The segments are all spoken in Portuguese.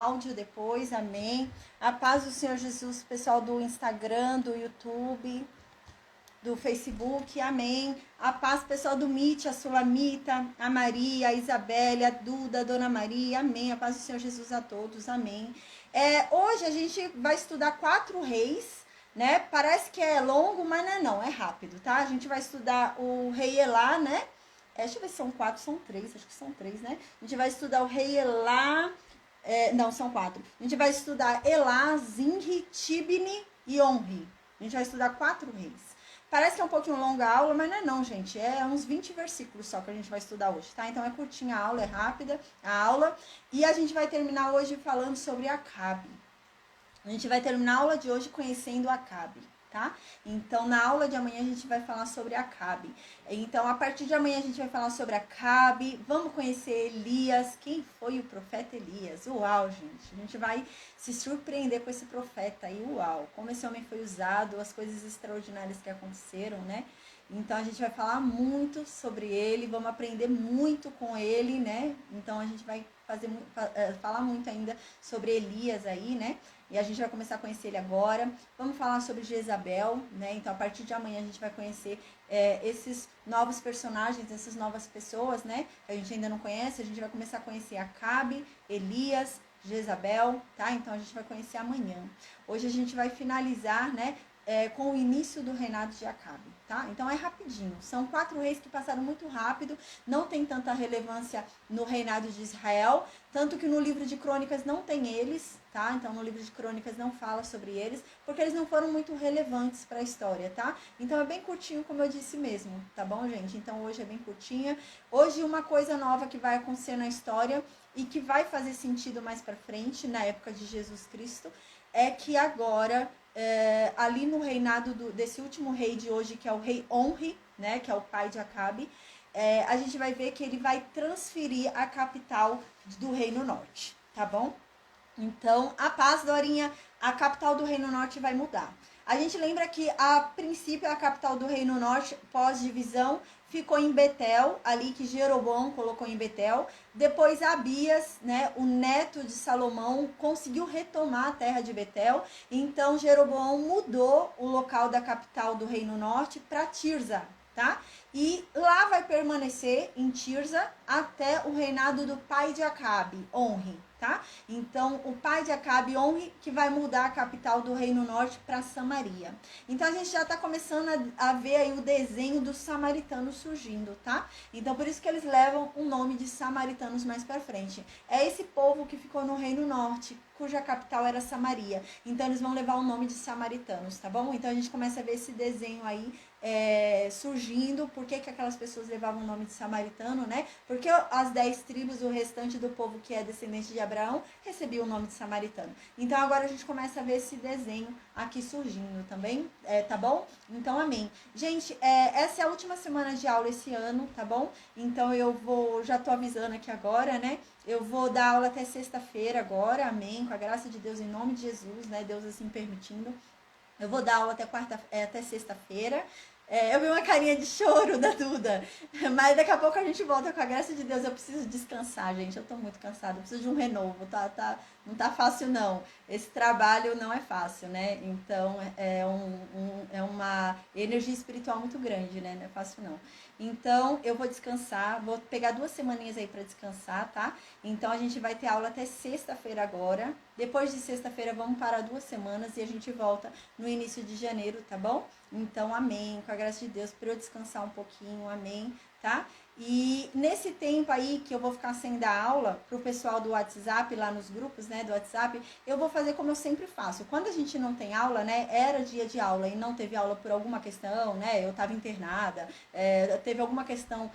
áudio depois, amém. A paz do Senhor Jesus, pessoal do Instagram, do YouTube, do Facebook, amém. A paz, pessoal do Meet, a Sulamita, a Maria, a Isabelle, a Duda, a Dona Maria, amém. A paz do Senhor Jesus a todos, amém. Hoje a gente vai estudar 4 reis, né? Parece que é longo, mas não é rápido, tá? A gente vai estudar o rei Elá, né? Deixa eu ver se são 4, são 3, acho que são 3, né? A gente vai estudar o rei Elá. Não, são 4. A gente vai estudar Elá, Zinri, Tibni e Onri. A gente vai estudar 4 reis. Parece que é um pouquinho longa a aula, mas não, gente. É uns 20 versículos só que a gente vai estudar hoje, tá? Então é curtinha a aula, é rápida a aula. E a gente vai terminar hoje falando sobre Acabe. A gente vai terminar a aula de hoje conhecendo Acabe, tá? Então, na aula de amanhã a gente vai falar sobre Acabe. Então, a partir de amanhã a gente vai falar sobre Acabe, vamos conhecer Elias. Quem foi o profeta Elias? Uau, gente! A gente vai se surpreender com esse profeta aí, uau! Como esse homem foi usado, as coisas extraordinárias que aconteceram, né? Então, a gente vai falar muito sobre ele, vamos aprender muito com ele, né? Então, a gente vai falar muito ainda sobre Elias aí, né? E a gente vai começar a conhecer ele agora. Vamos falar sobre Jezabel, né? Então, a partir de amanhã a gente vai conhecer esses novos personagens, essas novas pessoas, né? Que a gente ainda não conhece. A gente vai começar a conhecer Acabe, Elias, Jezabel, tá? Então, a gente vai conhecer amanhã. Hoje a gente vai finalizar, né? Com o início do reinado de Acabe, tá? Então é rapidinho. São 4 reis que passaram muito rápido, não tem tanta relevância no reinado de Israel, tanto que no livro de Crônicas não tem eles, tá? Então no livro de Crônicas não fala sobre eles, porque eles não foram muito relevantes para a história, tá? Então é bem curtinho, como eu disse mesmo, tá bom, gente? Então hoje é bem curtinha. Hoje uma coisa nova que vai acontecer na história e que vai fazer sentido mais para frente, na época de Jesus Cristo, é que agora ali no reinado desse último rei de hoje, que é o rei Onri, né, que é o pai de Acabe, a gente vai ver que ele vai transferir a capital do Reino Norte, tá bom? Então, a paz, Dorinha, a capital do Reino Norte vai mudar. A gente lembra que, a princípio, a capital do Reino Norte, pós-divisão, ficou em Betel, ali que Jeroboão colocou em Betel. Depois Abias, né, o neto de Salomão, conseguiu retomar a terra de Betel. Então Jeroboão mudou o local da capital do Reino Norte para Tirza, tá? E lá vai permanecer em Tirza até o reinado do pai de Acabe, Onri, tá? Então, o pai de Acabe, Onri, que vai mudar a capital do Reino Norte para Samaria. Então, a gente já está começando a ver aí o desenho dos samaritanos surgindo, tá? Então, por isso que eles levam o nome de samaritanos mais para frente. É esse povo que ficou no Reino Norte, cuja capital era Samaria. Então, eles vão levar o nome de samaritanos, tá bom? Então, a gente começa a ver esse desenho aí surgindo. Por que aquelas pessoas levavam o nome de samaritano, né? Porque as 10 tribos, o restante do povo que é descendente de Abraão, recebia o nome de samaritano. Então agora a gente começa a ver esse desenho aqui surgindo também, tá bom? Então amém. Gente, essa é a última semana de aula esse ano, tá bom? Então já tô avisando aqui agora, né? Eu vou dar aula até sexta-feira agora, amém? Com a graça de Deus, em nome de Jesus, né? Deus assim permitindo. Eu vou dar aula até sexta-feira. Eu vi uma carinha de choro da Duda, mas daqui a pouco a gente volta com a graça de Deus. Eu preciso descansar, gente, eu tô muito cansada, eu preciso de um renovo, não tá fácil não, esse trabalho não é fácil, né, então é uma energia espiritual muito grande, né, não é fácil não. Então eu vou descansar, vou pegar 2 semaninhas aí pra descansar, tá? Então a gente vai ter aula até sexta-feira agora, depois de sexta-feira vamos parar 2 semanas e a gente volta no início de janeiro, tá bom? Então, amém, com a graça de Deus, para eu descansar um pouquinho, amém, tá? E nesse tempo aí que eu vou ficar sem dar aula pro pessoal do WhatsApp, lá nos grupos, né, do WhatsApp, eu vou fazer como eu sempre faço. Quando a gente não tem aula, né, era dia de aula e não teve aula por alguma questão, né, eu tava internada, teve alguma questão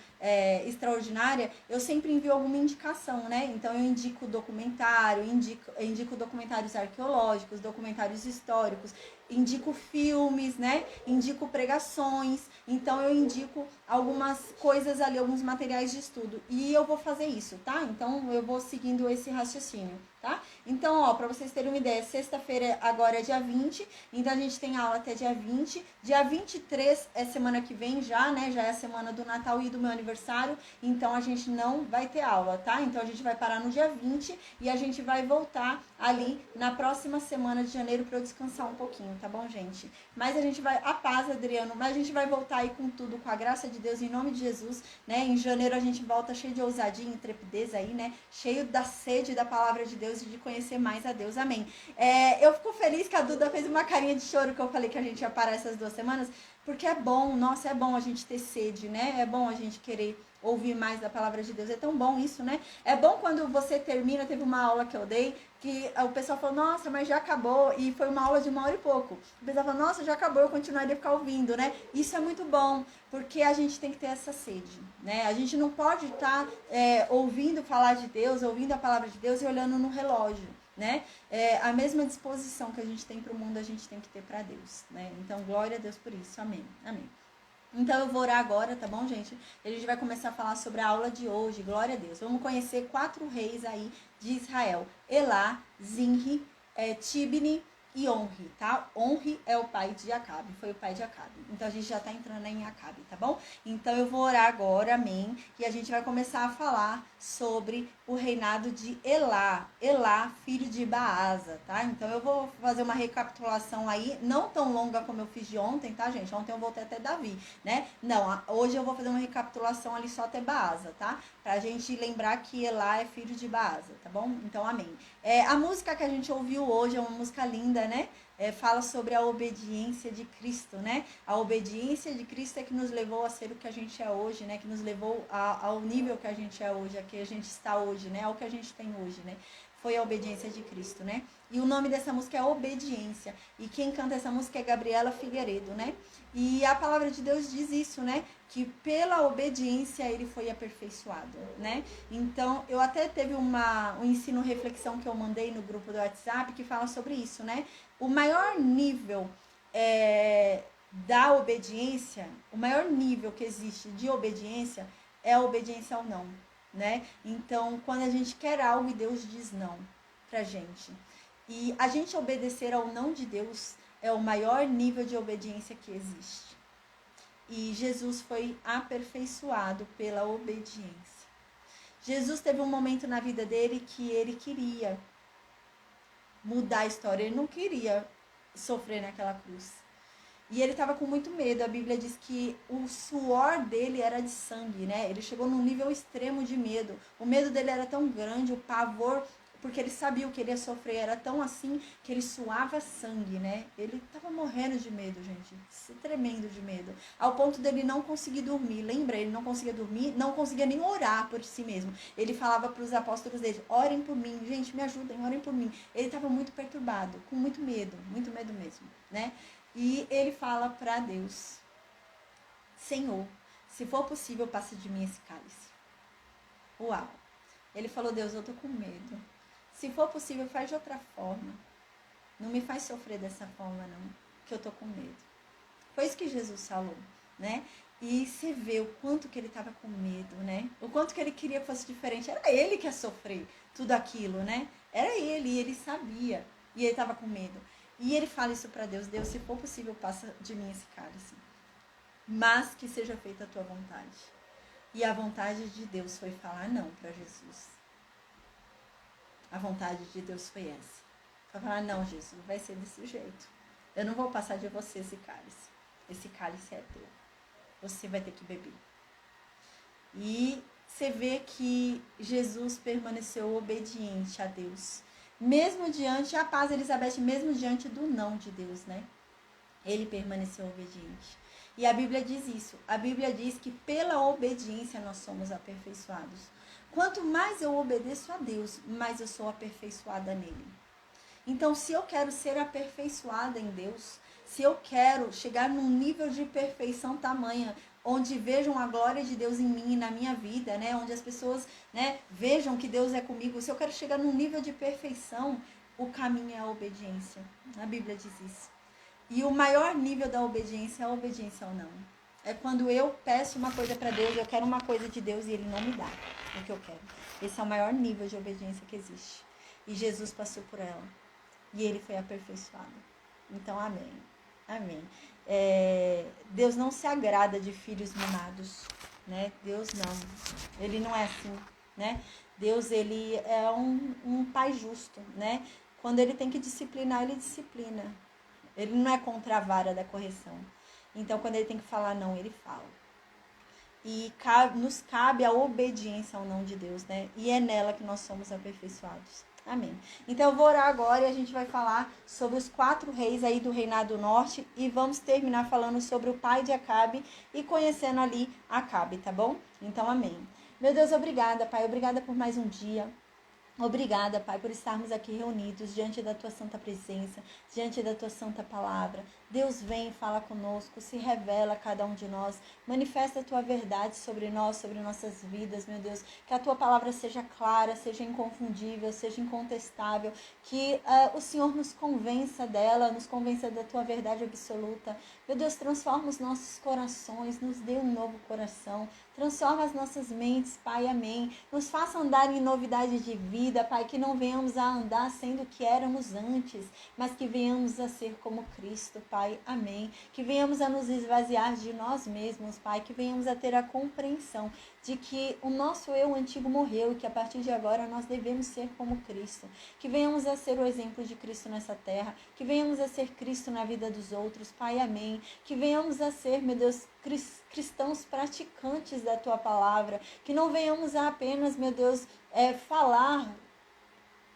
extraordinária, eu sempre envio alguma indicação, né, então eu indico documentário, indico documentários arqueológicos, documentários históricos, indico filmes, né, indico pregações, então eu indico algumas coisas ali, alguns materiais de estudo, e eu vou fazer isso, tá? Então eu vou seguindo esse raciocínio, tá? Então, ó, pra vocês terem uma ideia, sexta-feira agora é dia 20, então a gente tem aula até dia 20. Dia 23 é semana que vem já, né? Já é a semana do Natal e do meu aniversário, então a gente não vai ter aula, tá? Então a gente vai parar no dia 20 e a gente vai voltar ali na próxima semana de janeiro pra eu descansar um pouquinho, tá bom, gente? Mas a gente vai, a paz, Adriano, mas a gente vai voltar aí com tudo, com a graça de Deus, em nome de Jesus, né? Em janeiro a gente volta cheio de ousadia e intrepidez aí, né? Cheio da sede da palavra de Deus e de conhecer mais a Deus, amém. Eu fico feliz que a Duda fez uma carinha de choro que eu falei que a gente ia parar essas 2 semanas, porque é bom, nossa, é bom a gente ter sede, né? É bom a gente querer ouvir mais da palavra de Deus, é tão bom isso, né? É bom quando você termina, teve uma aula que eu dei, que o pessoal falou, nossa, mas já acabou, e foi uma aula de 1 hora e pouco. O pessoal falou, nossa, já acabou, eu continuaria a ficar ouvindo, né? Isso é muito bom, porque a gente tem que ter essa sede, né? A gente não pode estar ouvindo falar de Deus, ouvindo a palavra de Deus e olhando no relógio, né? A mesma disposição que a gente tem para o mundo, a gente tem que ter para Deus, né? Então, glória a Deus por isso, amém, amém. Então eu vou orar agora, tá bom, gente? A gente vai começar a falar sobre a aula de hoje, glória a Deus. Vamos conhecer 4 reis aí de Israel. Elá, Zinri, Tibni e Onri, tá? Onri é o pai de Acabe, foi o pai de Acabe. Então a gente já tá entrando aí em Acabe, tá bom? Então eu vou orar agora, amém? E a gente vai começar a falar sobre o reinado de Elá. Elá, filho de Baasa, tá? Então eu vou fazer uma recapitulação aí, não tão longa como eu fiz de ontem, tá, gente? Ontem eu voltei até Davi, né? Não, hoje eu vou fazer uma recapitulação ali só até Baasa, tá? Pra gente lembrar que Elá é filho de Baasa, tá bom? Então, amém. A música que a gente ouviu hoje é uma música linda, né? Fala sobre a obediência de Cristo, né? A obediência de Cristo é que nos levou a ser o que a gente é hoje, né? Que nos levou ao nível que a gente é hoje, a que a gente está hoje, né? Ao que a gente tem hoje, né? Foi a obediência de Cristo, né? E o nome dessa música é Obediência. E quem canta essa música é Gabriela Figueiredo, né? E a palavra de Deus diz isso, né? Que pela obediência ele foi aperfeiçoado, né? Então, eu até teve um ensino reflexão que eu mandei no grupo do WhatsApp que fala sobre isso, né? O maior nível da obediência, o maior nível que existe de obediência é a obediência ao não, né? Então, quando a gente quer algo e Deus diz não pra gente, e a gente obedecer ao não de Deus é o maior nível de obediência que existe. E Jesus foi aperfeiçoado pela obediência. Jesus teve um momento na vida dele que ele queria mudar a história, ele não queria sofrer naquela cruz. E ele estava com muito medo. A Bíblia diz que o suor dele era de sangue, né? Ele chegou num nível extremo de medo. O medo dele era tão grande, o pavor, porque ele sabia o que ele ia sofrer, era tão assim que ele suava sangue, né? Ele estava morrendo de medo, gente, tremendo de medo, ao ponto dele não conseguir dormir. Lembra, ele não conseguia dormir, não conseguia nem orar por si mesmo. Ele falava para os apóstolos dele, orem por mim, gente, me ajudem, orem por mim. Ele estava muito perturbado, com muito medo mesmo, né? E ele fala para Deus, Senhor, se for possível, passa de mim esse cálice. Uau! Ele falou, Deus, eu tô com medo. Se for possível, faz de outra forma. Não me faz sofrer dessa forma, não, que eu tô com medo. Foi isso que Jesus falou, né? E você vê o quanto que ele estava com medo, né? O quanto que ele queria que fosse diferente. Era ele que ia sofrer tudo aquilo, né? Era ele, e ele sabia. E ele estava com medo. E ele fala isso para Deus, Deus, se for possível, passa de mim esse cálice. Mas que seja feita a tua vontade. E a vontade de Deus foi falar não para Jesus. A vontade de Deus foi essa. Foi falar, não, Jesus, vai ser desse jeito. Eu não vou passar de você esse cálice. Esse cálice é teu. Você vai ter que beber. E você vê que Jesus permaneceu obediente a Deus. Mesmo diante, a paz, Elizabeth, mesmo diante do não de Deus, né? Ele permaneceu obediente. E a Bíblia diz isso. A Bíblia diz que pela obediência nós somos aperfeiçoados. Quanto mais eu obedeço a Deus, mais eu sou aperfeiçoada nele. Então, se eu quero ser aperfeiçoada em Deus, se eu quero chegar num nível de perfeição tamanha, onde vejam a glória de Deus em mim e na minha vida, né? Onde as pessoas, né, vejam que Deus é comigo. Se eu quero chegar num nível de perfeição, o caminho é a obediência. A Bíblia diz isso. E o maior nível da obediência é a obediência ao não. É quando eu peço uma coisa para Deus, eu quero uma coisa de Deus e Ele não me dá o que eu quero. Esse é o maior nível de obediência que existe. E Jesus passou por ela. E ele foi aperfeiçoado. Então, amém. Amém. Deus não se agrada de filhos mimados, né? Deus não. Ele não é assim, né? Deus, ele é um pai justo, né? Quando ele tem que disciplinar, ele disciplina. Ele não é contra a vara da correção. Então, quando ele tem que falar não, ele fala. E nos cabe a obediência ao não de Deus, né? E é nela que nós somos aperfeiçoados. Amém. Então eu vou orar agora e a gente vai falar sobre os 4 reis aí do Reinado Norte e vamos terminar falando sobre o pai de Acabe e conhecendo ali Acabe, tá bom? Então amém. Meu Deus, obrigada, Pai. Obrigada por mais um dia. Obrigada, Pai, por estarmos aqui reunidos diante da Tua santa presença, diante da Tua santa palavra. Deus vem, fala conosco, se revela a cada um de nós, manifesta a Tua verdade sobre nós, sobre nossas vidas, meu Deus. Que a Tua palavra seja clara, seja inconfundível, seja incontestável, que o Senhor nos convença dela, nos convença da Tua verdade absoluta. Meu Deus, transforma os nossos corações, nos dê um novo coração, transforma as nossas mentes, Pai, amém. Nos faça andar em novidade de vida, Pai, que não venhamos a andar sendo o que éramos antes, mas que venhamos a ser como Cristo, Pai, amém. Que venhamos a nos esvaziar de nós mesmos, Pai, que venhamos a ter a compreensão de que o nosso eu antigo morreu e que a partir de agora nós devemos ser como Cristo. Que venhamos a ser o exemplo de Cristo nessa terra, que venhamos a ser Cristo na vida dos outros, Pai, amém. Que venhamos a ser, meu Deus, cristãos praticantes da Tua palavra, que não venhamos a apenas, meu Deus, falar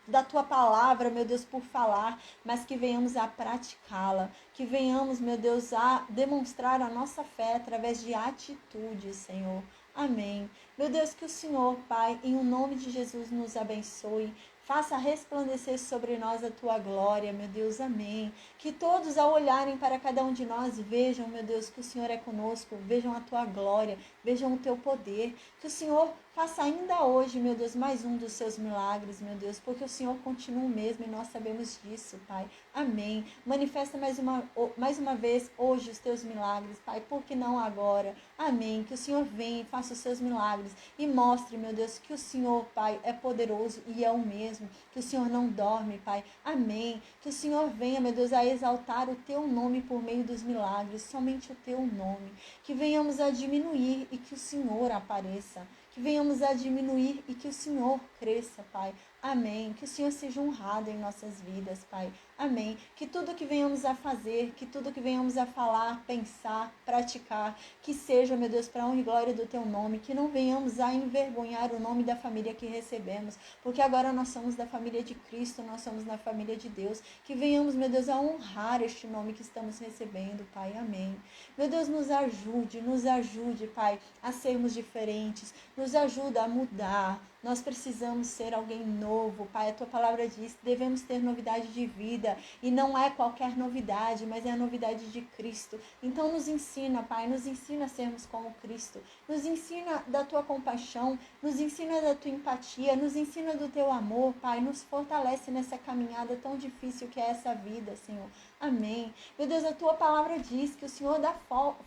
da Tua palavra, meu Deus, por falar, mas que venhamos a praticá-la, que venhamos, meu Deus, a demonstrar a nossa fé através de atitudes, Senhor. Amém. Meu Deus, que o Senhor, Pai, em o nome de Jesus nos abençoe. Faça resplandecer sobre nós a Tua glória, meu Deus, amém. Que todos, ao olharem para cada um de nós, vejam, meu Deus, que o Senhor é conosco, vejam a Tua glória, vejam o Teu poder. Que o Senhor faça ainda hoje, meu Deus, mais um dos Seus milagres, meu Deus, porque o Senhor continua o mesmo e nós sabemos disso, Pai. Amém. Manifesta mais uma vez hoje os Teus milagres, Pai, por que não agora? Amém. Que o Senhor venha e faça os Seus milagres e mostre, meu Deus, que o Senhor, Pai, é poderoso e é o mesmo. Que o Senhor não dorme, Pai. Amém. Que o Senhor venha, meu Deus, a exaltar o Teu nome por meio dos milagres, somente o Teu nome. Que venhamos a diminuir e que o Senhor apareça. Que venhamos a diminuir e que o Senhor cresça, Pai. Amém. Que o Senhor seja honrado em nossas vidas, Pai. Amém. Que tudo que venhamos a fazer, que tudo que venhamos a falar, pensar, praticar, que seja, meu Deus, para a honra e glória do Teu nome, que não venhamos a envergonhar o nome da família que recebemos, porque agora nós somos da família de Cristo, nós somos da família de Deus, que venhamos, meu Deus, a honrar este nome que estamos recebendo, Pai. Amém. Meu Deus, nos ajude, Pai, a sermos diferentes, nos ajuda a mudar. Nós precisamos ser alguém novo, Pai. A Tua palavra diz que devemos ter novidade de vida. E não é qualquer novidade, mas é a novidade de Cristo. Então nos ensina, Pai. Nos ensina a sermos como Cristo. Nos ensina da Tua compaixão. Nos ensina da Tua empatia. Nos ensina do Teu amor, Pai. Nos fortalece nessa caminhada tão difícil que é essa vida, Senhor. Amém. Meu Deus, a Tua palavra diz que o Senhor dá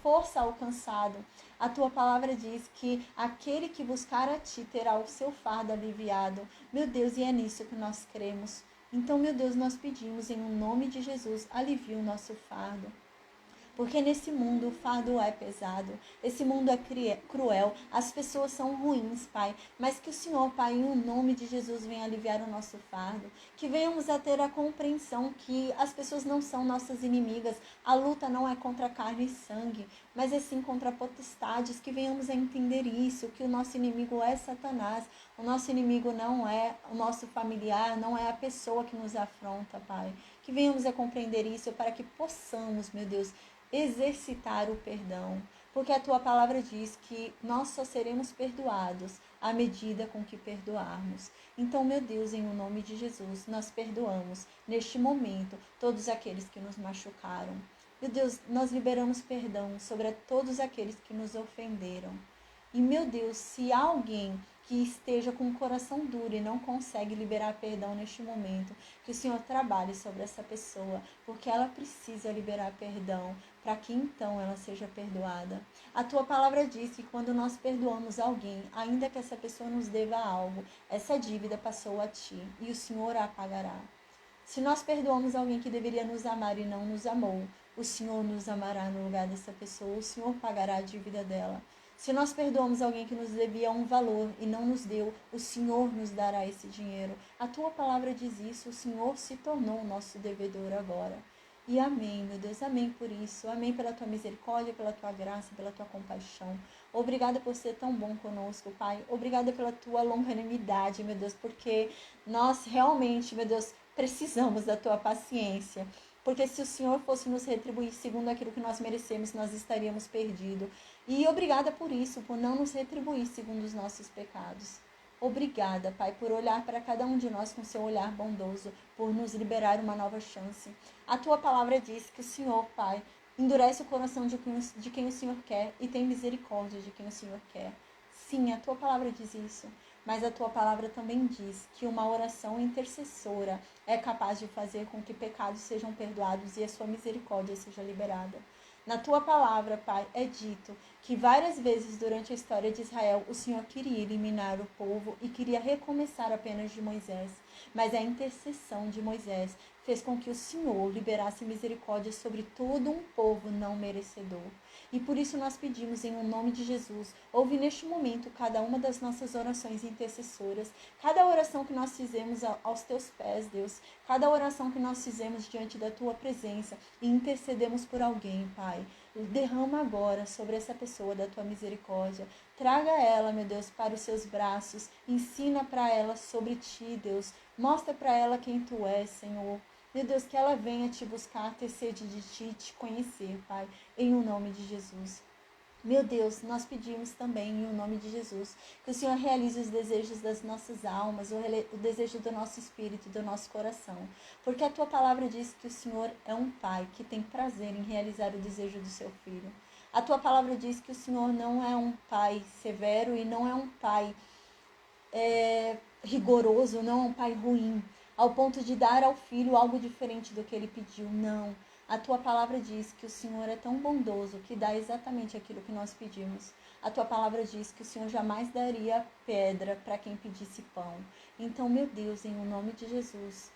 força ao cansado. A Tua palavra diz que aquele que buscar a Ti terá o seu fardo aliviado. Meu Deus, e é nisso que nós cremos. Então, meu Deus, nós pedimos em nome de Jesus, alivie o nosso fardo. Porque nesse mundo o fardo é pesado, esse mundo é cruel, as pessoas são ruins, Pai. Mas que o Senhor, Pai, em nome de Jesus, venha aliviar o nosso fardo. Que venhamos a ter a compreensão que as pessoas não são nossas inimigas. A luta não é contra carne e sangue, mas é sim contra potestades. Que venhamos a entender isso, que o nosso inimigo é Satanás. O nosso inimigo não é o nosso familiar, não é a pessoa que nos afronta, Pai. Que venhamos a compreender isso para que possamos, meu Deus, exercitar o perdão, porque a Tua palavra diz que nós só seremos perdoados à medida com que perdoarmos. Então, meu Deus, em o nome de Jesus, nós perdoamos neste momento todos aqueles que nos machucaram. Meu Deus, nós liberamos perdão sobre todos aqueles que nos ofenderam. E, meu Deus, se alguém que esteja com o coração duro e não consegue liberar perdão neste momento, que o Senhor trabalhe sobre essa pessoa, porque ela precisa liberar perdão, para que então ela seja perdoada. A tua palavra diz que quando nós perdoamos alguém, ainda que essa pessoa nos deva algo, essa dívida passou a ti e o Senhor a pagará. Se nós perdoamos alguém que deveria nos amar e não nos amou, o Senhor nos amará no lugar dessa pessoa, o Senhor pagará a dívida dela. Se nós perdoamos alguém que nos devia um valor e não nos deu, o Senhor nos dará esse dinheiro. A tua palavra diz isso, o Senhor se tornou o nosso devedor agora. E amém, meu Deus, amém por isso. Amém pela tua misericórdia, pela tua graça, pela tua compaixão. Obrigada por ser tão bom conosco, Pai. Obrigada pela tua longanimidade, meu Deus, porque nós realmente, meu Deus, precisamos da tua paciência. Porque se o Senhor fosse nos retribuir segundo aquilo que nós merecemos, nós estaríamos perdidos. E obrigada por isso, por não nos retribuir segundo os nossos pecados. Obrigada, Pai, por olhar para cada um de nós com seu olhar bondoso, por nos liberar uma nova chance. A tua palavra diz que o Senhor, Pai, endurece o coração de quem o Senhor quer e tem misericórdia de quem o Senhor quer. Sim, a tua palavra diz isso. Mas a tua palavra também diz que uma oração intercessora é capaz de fazer com que pecados sejam perdoados e a sua misericórdia seja liberada. Na tua palavra, Pai, é dito que várias vezes durante a história de Israel o Senhor queria eliminar o povo e queria recomeçar apenas de Moisés. Mas a intercessão de Moisés fez com que o Senhor liberasse misericórdia sobre todo um povo não merecedor. E por isso nós pedimos em nome de Jesus, ouve neste momento cada uma das nossas orações intercessoras, cada oração que nós fizemos aos teus pés, Deus, cada oração que nós fizemos diante da tua presença e intercedemos por alguém, Pai. Derrama agora sobre essa pessoa da tua misericórdia. Traga ela, meu Deus, para os seus braços. Ensina para ela sobre ti, Deus. Mostra para ela quem tu és, Senhor. Meu Deus, que ela venha te buscar, ter sede de ti, te conhecer, Pai, em o nome de Jesus. Meu Deus, nós pedimos também, em nome de Jesus, que o Senhor realize os desejos das nossas almas, o desejo do nosso espírito, do nosso coração. Porque a tua palavra diz que o Senhor é um pai que tem prazer em realizar o desejo do seu filho. A tua palavra diz que o Senhor não é um pai severo e não é um pai rigoroso, não é um pai ruim, ao ponto de dar ao filho algo diferente do que ele pediu. Não. A tua palavra diz que o Senhor é tão bondoso que dá exatamente aquilo que nós pedimos. A tua palavra diz que o Senhor jamais daria pedra para quem pedisse pão. Então, meu Deus, em nome de Jesus,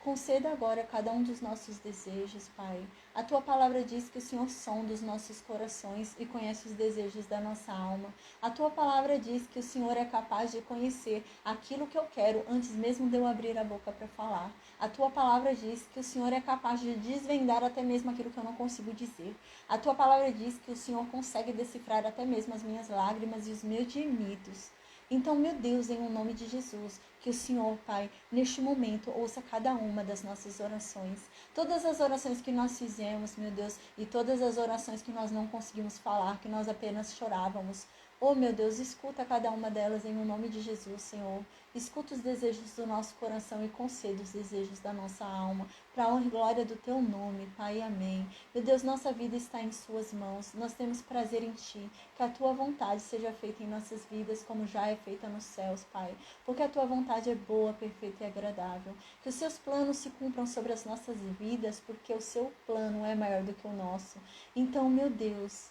conceda agora cada um dos nossos desejos, Pai. A tua palavra diz que o Senhor sonda os nossos corações e conhece os desejos da nossa alma. A tua palavra diz que o Senhor é capaz de conhecer aquilo que eu quero antes mesmo de eu abrir a boca para falar. A tua palavra diz que o Senhor é capaz de desvendar até mesmo aquilo que eu não consigo dizer. A tua palavra diz que o Senhor consegue decifrar até mesmo as minhas lágrimas e os meus gemidos. Então, meu Deus, em nome de Jesus, que o Senhor, Pai, neste momento, ouça cada uma das nossas orações. Todas as orações que nós fizemos, meu Deus, e todas as orações que nós não conseguimos falar, que nós apenas chorávamos. Oh, meu Deus, escuta cada uma delas em nome de Jesus, Senhor. Escuta os desejos do nosso coração e conceda os desejos da nossa alma, para a honra e glória do teu nome, Pai, amém. Meu Deus, nossa vida está em suas mãos, nós temos prazer em ti, que a tua vontade seja feita em nossas vidas, como já é feita nos céus, Pai, porque a tua vontade é boa, perfeita e agradável. Que os seus planos se cumpram sobre as nossas vidas, porque o seu plano é maior do que o nosso. Então, meu Deus,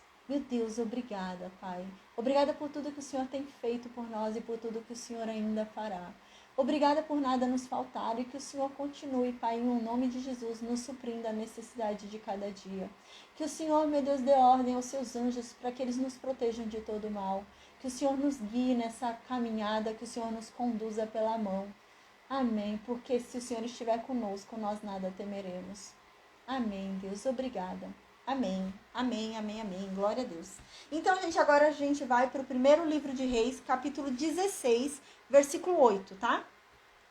obrigada, Pai. Obrigada por tudo que o Senhor tem feito por nós e por tudo que o Senhor ainda fará. Obrigada por nada nos faltar e que o Senhor continue, Pai, em nome de Jesus, nos suprindo a necessidade de cada dia. Que o Senhor, meu Deus, dê ordem aos seus anjos para que eles nos protejam de todo mal. Que o Senhor nos guie nessa caminhada, que o Senhor nos conduza pela mão. Amém, porque se o Senhor estiver conosco, nós nada temeremos. Amém, Deus, obrigada. Amém, amém, amém, amém, glória a Deus. Então, gente, agora a gente vai para o primeiro livro de Reis, capítulo 16, versículo 8, tá?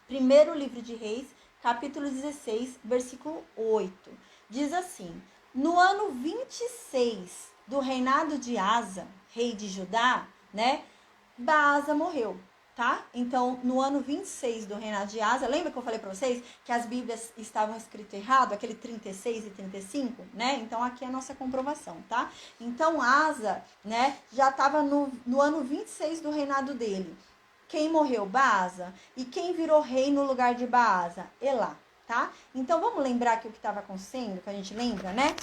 Primeiro livro de Reis, capítulo 16, versículo 8. Diz assim: no ano 26 do reinado de Asa, rei de Judá, né? Baasa morreu. Tá? Então, no ano 26 do reinado de Asa, lembra que eu falei para vocês que as Bíblias estavam escritas errado, aquele 36 e 35, né? Então, aqui é a nossa comprovação, tá? Então, Asa, né, já estava no ano 26 do reinado dele. Quem morreu? Baasa. E quem virou rei no lugar de Baasa? Elá, tá? Então vamos lembrar aqui o que estava acontecendo, que a gente lembra, né?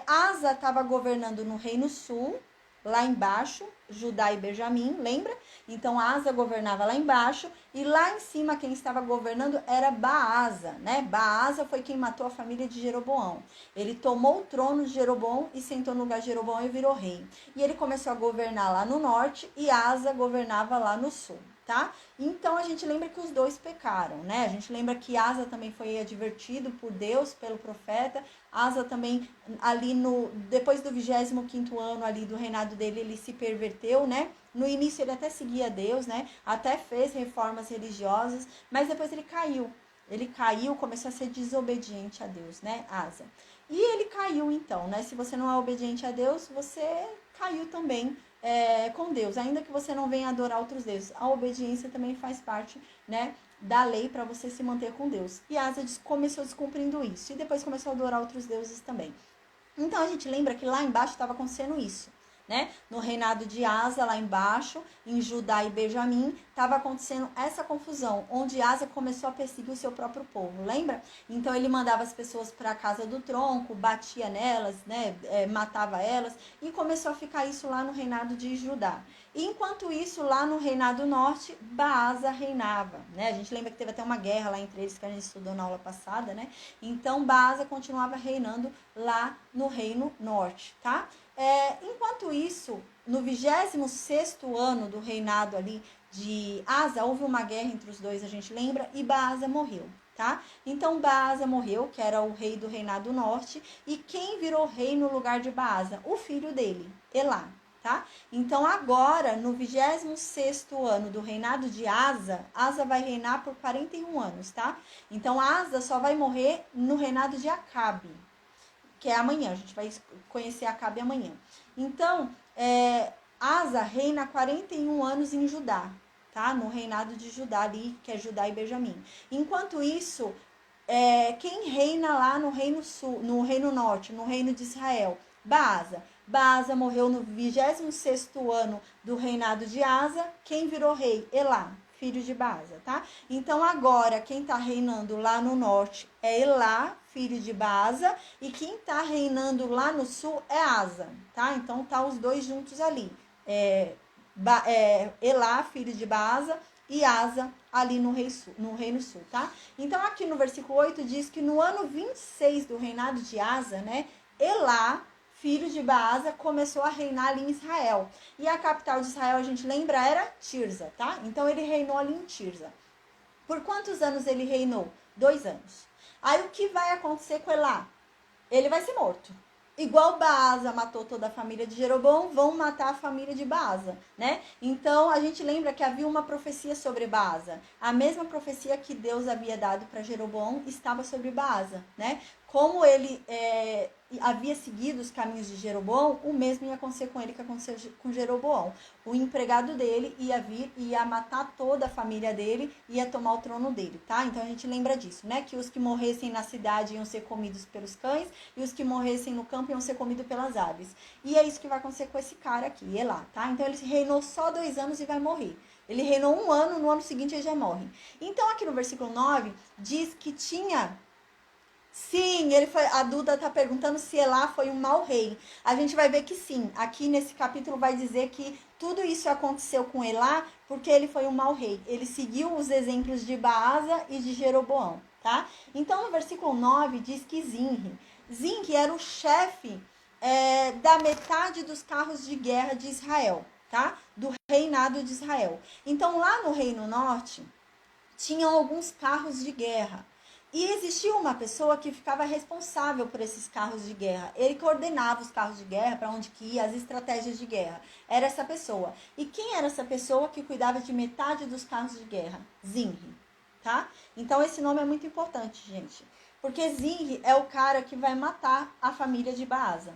Asa estava governando no Reino Sul, lá embaixo, Judá e Benjamim, lembra? Então Asa governava lá embaixo e lá em cima quem estava governando era Baasa, né? Baasa foi quem matou a família de Jeroboão. Ele tomou o trono de Jeroboão e sentou no lugar de Jeroboão e virou rei. E ele começou a governar lá no norte e Asa governava lá no sul, tá? Então a gente lembra que os dois pecaram, né? A gente lembra que Asa também foi advertido por Deus, pelo profeta. Asa também, ali depois do 25º ano ali do reinado dele, ele se perverteu, né? No início ele até seguia Deus, né? Até fez reformas religiosas, mas depois ele caiu. Ele caiu, começou a ser desobediente a Deus, né? Asa. E ele caiu então, né? Se você não é obediente a Deus, você caiu também com Deus. Ainda que você não venha adorar outros deuses, a obediência também faz parte, né, da lei para você se manter com Deus. E Asa começou descumprindo isso. E depois começou a adorar outros deuses também. Então a gente lembra que lá embaixo estava acontecendo isso, né? No reinado de Asa, lá embaixo, em Judá e Benjamim, estava acontecendo essa confusão, onde Asa começou a perseguir o seu próprio povo, lembra? Então ele mandava as pessoas para a casa do tronco, batia nelas, né? Matava elas, e começou a ficar isso lá no reinado de Judá. E enquanto isso, lá no reinado norte, Baasa reinava, né? A gente lembra que teve até uma guerra lá entre eles, que a gente estudou na aula passada, né? Então Baasa continuava reinando lá no reino norte, tá? Enquanto isso, no 26º ano do reinado ali de Asa, houve uma guerra entre os dois, a gente lembra, e Baasa morreu, tá? Então Baasa morreu, que era o rei do reinado norte, e quem virou rei no lugar de Baasa? O filho dele, Elá, tá? Então agora, no 26º ano do reinado de Asa, Asa vai reinar por 41 anos, tá? Então Asa só vai morrer no reinado de Acabe, que é amanhã, a gente vai conhecer Acabe amanhã. Então, Asa reina 41 anos em Judá, tá? No reinado de Judá ali, que é Judá e Benjamim. Enquanto isso, quem reina lá no reino sul, no reino norte, no reino de Israel? Baasa. Baasa morreu no 26º ano do reinado de Asa. Quem virou rei? Elá, filho de Baasa, tá? Então agora quem tá reinando lá no norte é Elá, filho de Baasa, e quem tá reinando lá no sul é Asa, tá? Então tá os dois juntos ali. Elá, filho de Baasa, e Asa ali no reino sul, tá? Então aqui no versículo 8 diz que no ano 26 do reinado de Asa, né, Elá, filho de Baasa, começou a reinar ali em Israel. E a capital de Israel, a gente lembra, era Tirza, tá? Então ele reinou ali em Tirza. Por quantos anos ele reinou? 2 anos. Aí o que vai acontecer com Elá? Ele vai ser morto. Igual Baasa matou toda a família de Jeroboão, vão matar a família de Baasa, né? Então a gente lembra que havia uma profecia sobre Baasa. A mesma profecia que Deus havia dado para Jeroboão estava sobre Baasa, né? Como ele havia seguido os caminhos de Jeroboão, o mesmo ia acontecer com ele que aconteceu com Jeroboão. O empregado dele ia vir e ia matar toda a família dele, ia tomar o trono dele, tá? Então a gente lembra disso, né? Que os que morressem na cidade iam ser comidos pelos cães e os que morressem no campo iam ser comidos pelas aves. E é isso que vai acontecer com esse cara aqui, Elá, tá? Então ele reinou só 2 anos e vai morrer. Ele reinou 1 ano, no ano seguinte ele já morre. Então aqui no versículo 9 diz que tinha... Sim, a Duda está perguntando se Elá foi um mau rei. A gente vai ver que sim. Aqui nesse capítulo vai dizer que tudo isso aconteceu com Elá porque ele foi um mau rei. Ele seguiu os exemplos de Baasa e de Jeroboão, tá? Então no versículo 9 diz que Zinri era o chefe da metade dos carros de guerra de Israel, tá? Do reinado de Israel. Então lá no Reino Norte tinham alguns carros de guerra. E existia uma pessoa que ficava responsável por esses carros de guerra. Ele coordenava os carros de guerra, para onde que ia, as estratégias de guerra. Era essa pessoa. E quem era essa pessoa que cuidava de metade dos carros de guerra? Zinri, tá? Então esse nome é muito importante, gente. Porque Zinri é o cara que vai matar a família de Baasa,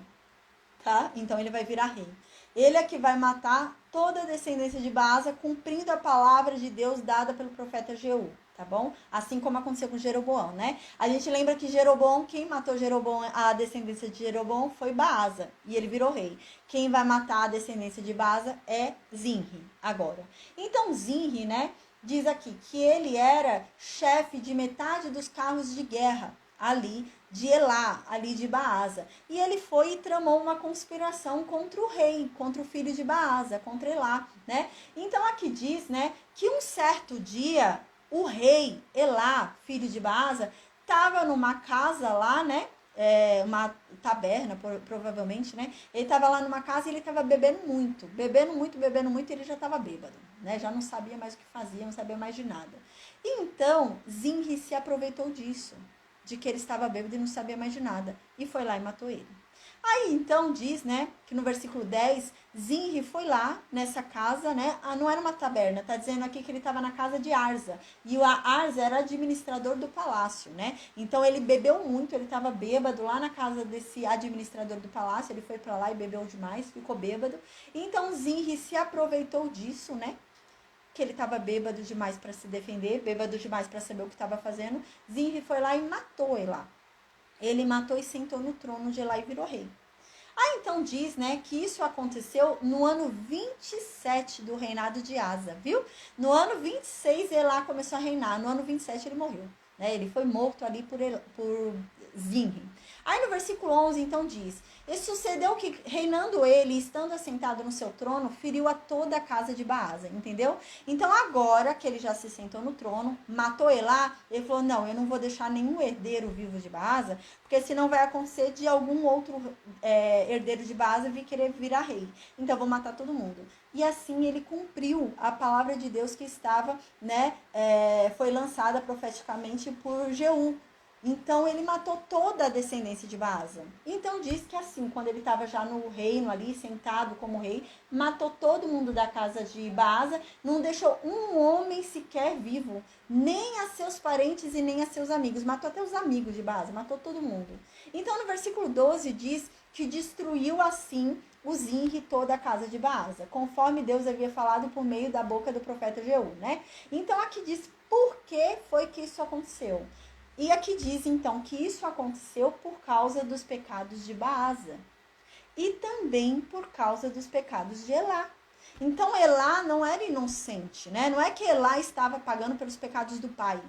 tá? Então ele vai virar rei. Ele é que vai matar toda a descendência de Baasa, cumprindo a palavra de Deus dada pelo profeta Jeú. tá bom? Assim como aconteceu com Jeroboão, né? A gente lembra que Jeroboão, quem matou Jeroboão, a descendência de Jeroboão foi Baasa, e ele virou rei. Quem vai matar a descendência de Baasa é Zinri, agora. Então Zinri, né, diz aqui que ele era chefe de metade dos carros de guerra ali de Elá, ali de Baasa. E ele foi e tramou uma conspiração contra o rei, contra o filho de Baasa, contra Elá, né? Então aqui diz, né, que um certo dia o rei Elá, filho de Baasa, estava numa casa lá, né? Uma taberna, provavelmente, né? Ele estava lá numa casa e ele estava bebendo muito, e ele já estava bêbado, né? Já não sabia mais o que fazia, não sabia mais de nada. E então, Zinri se aproveitou disso, de que ele estava bêbado e não sabia mais de nada, e foi lá e matou ele. Aí, então, diz, né, que no versículo 10, Zinri foi lá nessa casa, né, não era uma taberna, tá dizendo aqui que ele estava na casa de Arza, e o Arza era administrador do palácio, né, então ele bebeu muito, ele estava bêbado lá na casa desse administrador do palácio, ele foi para lá e bebeu demais, ficou bêbado, então Zinri se aproveitou disso, né, que ele estava bêbado demais para se defender, bêbado demais para saber o que estava fazendo, Zinri foi lá e matou Elá. Ele matou e sentou no trono de Elá e virou rei. Aí então diz, né, que isso aconteceu no ano 27 do reinado de Asa, viu? No ano 26 Elá começou a reinar, no ano 27 ele morreu, né? Ele foi morto ali por Zinri. Aí no versículo 11 então diz: e sucedeu que, reinando ele, estando assentado no seu trono, feriu a toda a casa de Baasa, entendeu? Então agora que ele já se sentou no trono, matou Elá, ele falou, não, eu não vou deixar nenhum herdeiro vivo de Baasa, porque senão vai acontecer de algum outro herdeiro de Baasa vir querer virar rei. Então eu vou matar todo mundo. E assim ele cumpriu a palavra de Deus que estava, né, foi lançada profeticamente por Jeú. Então ele matou toda a descendência de Baasa. Então diz que assim, quando ele estava já no reino ali, sentado como rei, matou todo mundo da casa de Baasa, não deixou um homem sequer vivo, nem a seus parentes e nem a seus amigos. Matou até os amigos de Baasa, matou todo mundo. Então no versículo 12 diz que destruiu assim o Zinri toda a casa de Baasa, conforme Deus havia falado por meio da boca do profeta Jeú, né? Então aqui diz por que foi que isso aconteceu. E aqui diz, então, que isso aconteceu por causa dos pecados de Baasa. E também por causa dos pecados de Elá. Então, Elá não era inocente, né? Não é que Elá estava pagando pelos pecados do pai.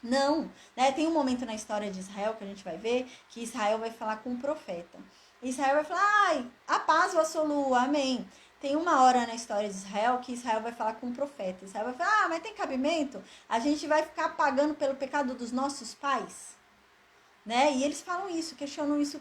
Não, né? Tem um momento na história de Israel que a gente vai ver que Israel vai falar com o profeta. Israel vai falar, ai, a paz vossa lua, amém. Tem uma hora na história de Israel que Israel vai falar com o profeta. Israel vai falar, mas tem cabimento? A gente vai ficar pagando pelo pecado dos nossos pais? Né? E eles falam isso, questionam isso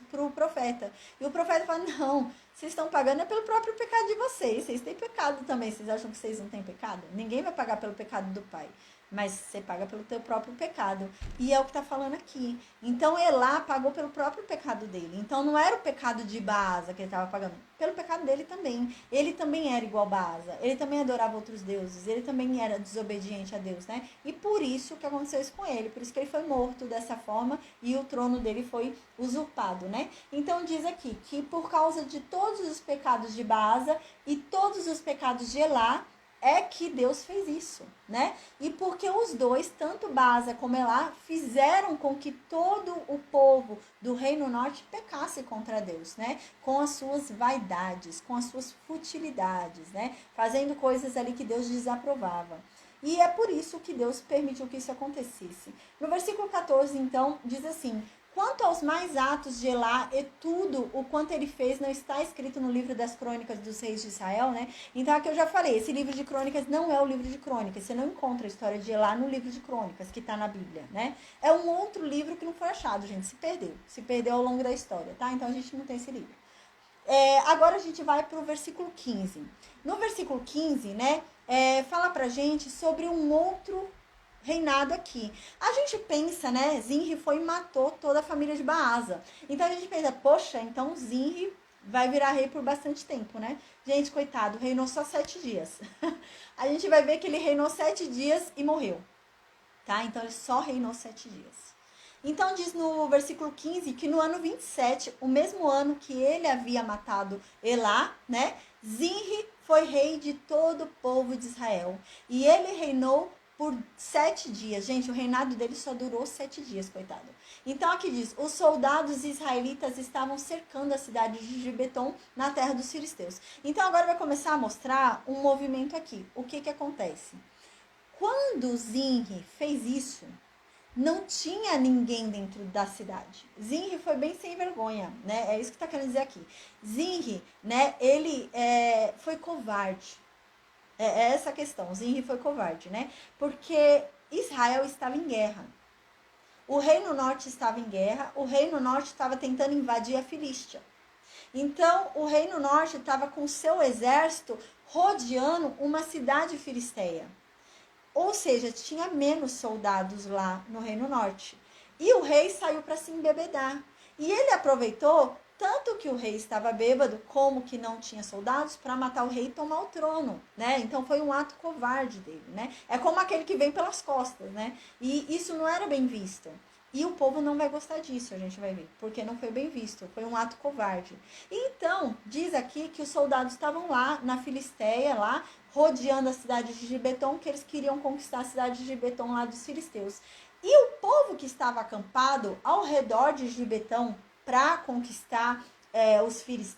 pro profeta. E o profeta fala, não, vocês estão pagando pelo próprio pecado de vocês têm pecado também. Vocês acham que vocês não têm pecado? Ninguém vai pagar pelo pecado do pai, mas você paga pelo teu próprio pecado. E é o que está falando aqui. Então Elá pagou pelo próprio pecado dele. Então não era o pecado de Baasa que ele estava pagando, pelo pecado dele também. Ele também era igual Baasa, ele também adorava outros deuses, ele também era desobediente a Deus, né? E por isso que aconteceu isso com ele, por isso que ele foi morto dessa forma e o trono dele foi usurpado, né? Então diz aqui que por causa de todos os pecados de Baasa e todos os pecados de Elá, é que Deus fez isso, né? E porque os dois, tanto Baasa como Elá, fizeram com que todo o povo do Reino Norte pecasse contra Deus, né? Com as suas vaidades, com as suas futilidades, né? Fazendo coisas ali que Deus desaprovava. E é por isso que Deus permitiu que isso acontecesse. No versículo 14, então, diz assim: quanto aos mais atos de Elá e tudo o quanto ele fez não está escrito no livro das crônicas dos reis de Israel, né? Então aqui eu já falei, esse livro de crônicas não é o livro de crônicas, você não encontra a história de Elá no livro de crônicas que está na Bíblia, né? É um outro livro que não foi achado, gente, se perdeu ao longo da história, tá? Então a gente não tem esse livro. Agora a gente vai para o versículo 15. No versículo 15, né, fala pra gente sobre um outro reinado aqui. A gente pensa, né, Zinri foi e matou toda a família de Baasa. Então a gente pensa, poxa, então Zinri vai virar rei por bastante tempo, né? Gente, coitado, reinou só 7 dias. A gente vai ver que ele reinou 7 dias e morreu, tá? Então ele só reinou 7 dias. Então diz no versículo 15 que no ano 27, o mesmo ano que ele havia matado Elá, né, Zinri foi rei de todo o povo de Israel. E ele reinou por 7 dias. Gente, o reinado dele só durou 7 dias, coitado. Então aqui diz, os soldados israelitas estavam cercando a cidade de Gibeton na terra dos filisteus. Então agora vai começar a mostrar um movimento aqui. O que acontece? Quando Zinri fez isso, não tinha ninguém dentro da cidade. Zinri foi bem sem vergonha, né? É isso que está querendo dizer aqui. Zinri, né? Ele foi covarde. É essa a questão. Zinri foi covarde, né? Porque Israel estava em guerra. O reino norte estava em guerra. O reino norte estava tentando invadir a Filístia. Então, o reino norte estava com seu exército rodeando uma cidade filisteia. Ou seja, tinha menos soldados lá no Reino Norte. E o rei saiu para se embebedar. E ele aproveitou, tanto que o rei estava bêbado, como que não tinha soldados, para matar o rei e tomar o trono, né? Então foi um ato covarde dele, né? É como aquele que vem pelas costas, né? E isso não era bem visto. E o povo não vai gostar disso, a gente vai ver, porque não foi bem visto, foi um ato covarde. Então, diz aqui que os soldados estavam lá na Filisteia, lá, rodeando a cidade de Gibeton, que eles queriam conquistar a cidade de Gibeton lá dos filisteus. E o povo que estava acampado ao redor de Gibeton para conquistar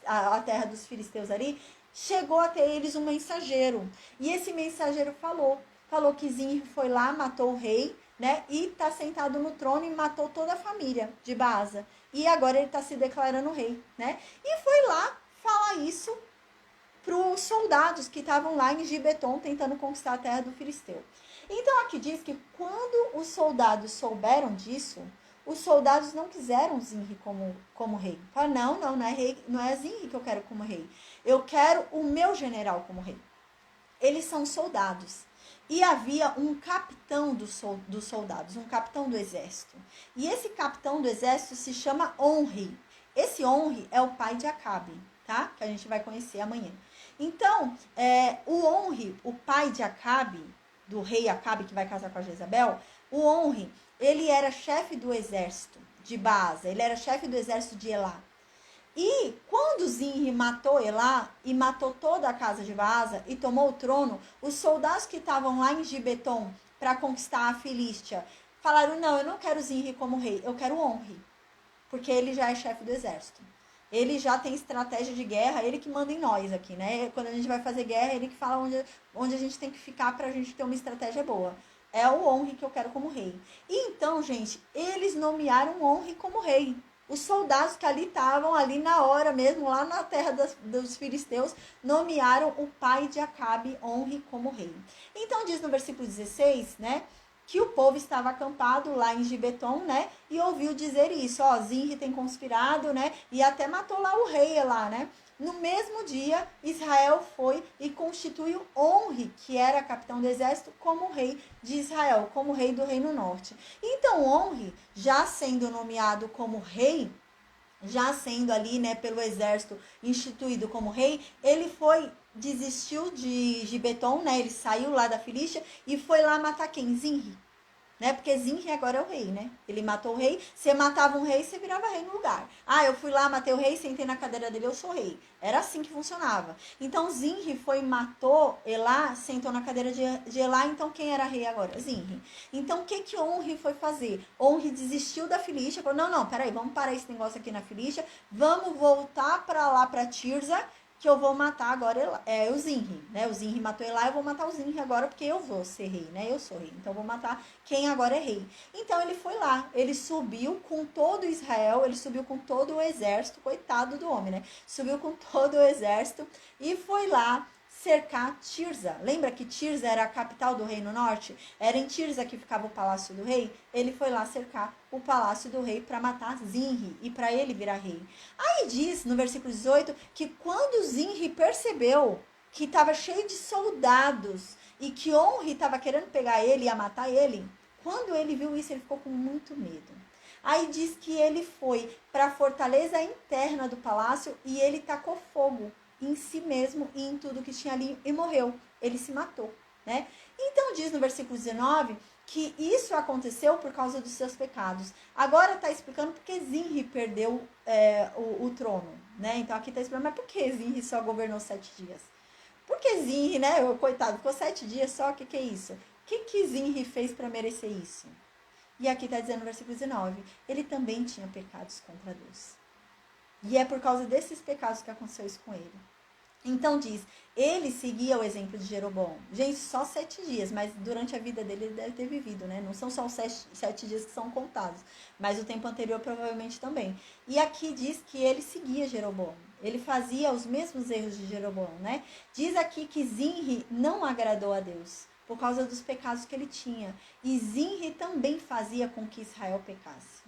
a terra dos filisteus ali, chegou até eles um mensageiro. E esse mensageiro falou que Zinri foi lá, matou o rei, né? E está sentado no trono e matou toda a família de Baasa. E agora ele está se declarando rei, né? E foi lá falar isso para os soldados que estavam lá em Gibeton tentando conquistar a terra do filisteu. Então aqui diz que quando os soldados souberam disso, os soldados não quiseram Zinri como rei. Falaram, não é Zinri que eu quero como rei. Eu quero o meu general como rei. Eles são soldados. E havia um capitão dos soldados, um capitão do exército. E esse capitão do exército se chama Onri. Esse Onri é o pai de Acabe, tá? Que a gente vai conhecer amanhã. Então, o Onri, o pai de Acabe, do rei Acabe que vai casar com a Jezabel, o Onri, ele era chefe do exército de Baasa, ele era chefe do exército de Elá. E quando Zinri matou Elá e matou toda a casa de Baasa e tomou o trono, os soldados que estavam lá em Gibeton para conquistar a Filístia falaram, não, eu não quero Zinri como rei, eu quero Onri, porque ele já é chefe do exército. Ele já tem estratégia de guerra, ele que manda em nós aqui, né? Quando a gente vai fazer guerra, ele que fala onde a gente tem que ficar pra gente ter uma estratégia boa. É o Onri que eu quero como rei. E então, gente, eles nomearam Onri como rei. Os soldados que ali estavam, ali na hora mesmo, lá na terra dos filisteus, nomearam o pai de Acabe, Onri, como rei. Então diz no versículo 16, né? Que o povo estava acampado lá em Gibeton, né? E ouviu dizer isso, ó, Zinri tem conspirado, né? E até matou lá o rei lá, né? No mesmo dia, Israel foi e constituiu Onri, que era capitão do exército, como rei de Israel, como rei do Reino Norte. Então, Onri, já sendo nomeado como rei, já sendo ali, né, pelo exército instituído como rei, ele desistiu de Gibeton, né, ele saiu lá da Filístia e foi lá matar quem? Zinri, né, porque Zinri agora é o rei, né, ele matou o rei, você matava um rei, você virava rei no lugar. Ah, eu fui lá, matei o rei, sentei na cadeira dele, eu sou rei. Era assim que funcionava. Então, Zinri matou Elá, sentou na cadeira de Elá, então quem era rei agora? Zinri. Então, o que Onri foi fazer? Onri desistiu da Filístia, falou, não, peraí, vamos parar esse negócio aqui na Filístia, vamos voltar para lá, para Tirza, que eu vou matar agora o Zinri, né? O Zinri matou Elá, eu vou matar o Zinri agora porque eu vou ser rei, né? Eu sou rei, então eu vou matar quem agora é rei. Então ele foi lá, ele subiu com todo Israel, ele subiu com todo o exército, coitado do homem, né? Subiu com todo o exército e foi lá cercar Tirza. Lembra que Tirza era a capital do Reino Norte? Era em Tirza que ficava o palácio do rei? Ele foi lá cercar o palácio do rei para matar Zinri e para ele virar rei. Aí diz no versículo 18 que quando Zinri percebeu que estava cheio de soldados e que Onri estava querendo pegar ele e ia matar ele, quando ele viu isso, ele ficou com muito medo. Aí diz que ele foi para a fortaleza interna do palácio e ele tacou fogo em si mesmo e em tudo que tinha ali e morreu. Ele se matou, né? Então diz no versículo 19 que isso aconteceu por causa dos seus pecados. Agora está explicando porque Zinri perdeu o trono, né? Então aqui está explicando, mas por que Zinri só governou 7 dias? Porque Zinri, né? O coitado, ficou 7 dias só, o que é isso? que Zinri fez para merecer isso? E aqui está dizendo no versículo 19, ele também tinha pecados contra Deus. E é por causa desses pecados que aconteceu isso com ele. Então diz, ele seguia o exemplo de Jeroboão. Gente, só 7 dias, mas durante a vida dele ele deve ter vivido, né? Não são só os 7 dias que são contados, mas o tempo anterior provavelmente também. E aqui diz que ele seguia Jeroboão. Ele fazia os mesmos erros de Jeroboão, né? Diz aqui que Zinri não agradou a Deus por causa dos pecados que ele tinha. E Zinri também fazia com que Israel pecasse.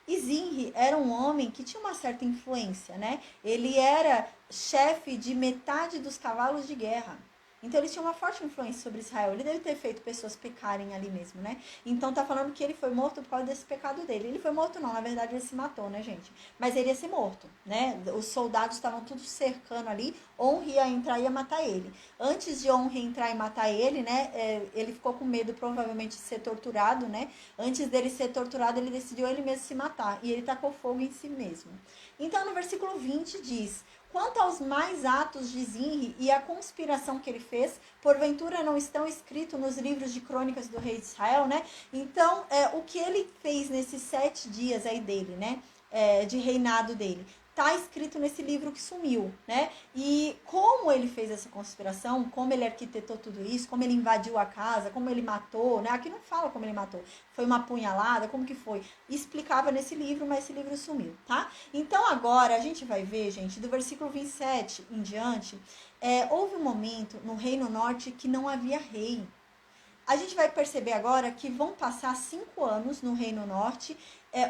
E Zinri era um homem que tinha uma certa influência, né? Ele era chefe de metade dos cavalos de guerra. Então ele tinha uma forte influência sobre Israel. Ele deve ter feito pessoas pecarem ali mesmo, né? Então tá falando que ele foi morto por causa desse pecado dele. Ele foi morto não, na verdade ele se matou, né, gente? Mas ele ia ser morto, né? Os soldados estavam tudo cercando ali. Honre ia entrar e ia matar ele. Antes de Honre entrar e matar ele, né? Ele ficou com medo provavelmente de ser torturado, né? Antes dele ser torturado, ele decidiu ele mesmo se matar. E ele tacou fogo em si mesmo. Então no versículo 20 diz... Quanto aos mais atos de Zinri e a conspiração que ele fez, porventura não estão escritos nos livros de crônicas do rei de Israel, né? Então, o que ele fez nesses 7 dias aí dele, né? De reinado dele, tá escrito nesse livro que sumiu, né? E como ele fez essa conspiração, como ele arquitetou tudo isso, como ele invadiu a casa, como ele matou, né? Aqui não fala como ele matou. Foi uma punhalada, como que foi? Explicava nesse livro, mas esse livro sumiu, tá? Então agora a gente vai ver, gente, do versículo 27 em diante, houve um momento no Reino Norte que não havia rei. A gente vai perceber agora que vão passar 5 anos no Reino Norte,